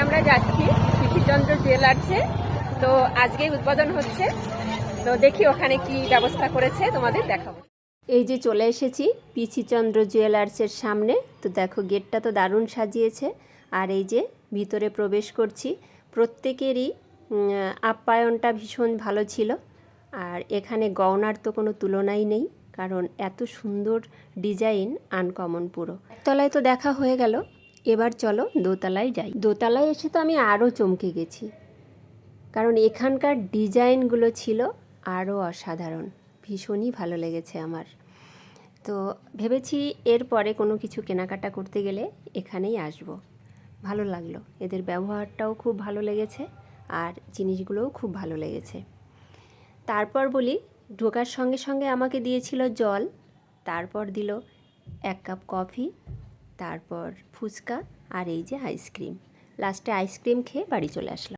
আমরা যাচ্ছি পিসিচন্দ্র জুয়েলার্সে। তো আজকেই উদ্বোধন হচ্ছে, তো দেখি ওখানে কি ব্যবস্থা করেছে তোমাদের দেখাবো। এই যে চলে এসেছি পিসিচন্দ্র জুয়েলার্সের সামনে। তো দেখো গেটটা তো দারুণ সাজিয়েছে, আর এই যে ভিতরে প্রবেশ করছি। প্রত্যেকেরই আপ্যায়নটা ভীষণ ভালো ছিল, আর এখানে গয়নার তো কোনো তুলনাই নেই, কারণ এত সুন্দর ডিজাইন, আনকমন পুরো। তলায় তো দেখা হয়ে গেল, এবার চলো দোতলায় যাই। দোতলায় এসে তো আমি আরও চমকে গেছি, কারণ এখানকার ডিজাইনগুলো ছিল আরও অসাধারণ। ভীষণই ভালো লেগেছে আমার। তো ভেবেছি এরপরে কোনো কিছু কেনাকাটা করতে গেলে এখানেই আসব। ভালো লাগলো, এদের ব্যবহারটাও খুব ভালো লেগেছে, আর জিনিসগুলোও খুব ভালো লেগেছে। তারপর বলি, ঢোকার সঙ্গে সঙ্গে আমাকে দিয়েছিল জল, তারপর দিল 1 কাপ কফি, তারপর ফুচকা, আর এই যে আইসক্রিম। লাস্টে আইসক্রিম খেয়ে বাড়ি চলে আসলাম।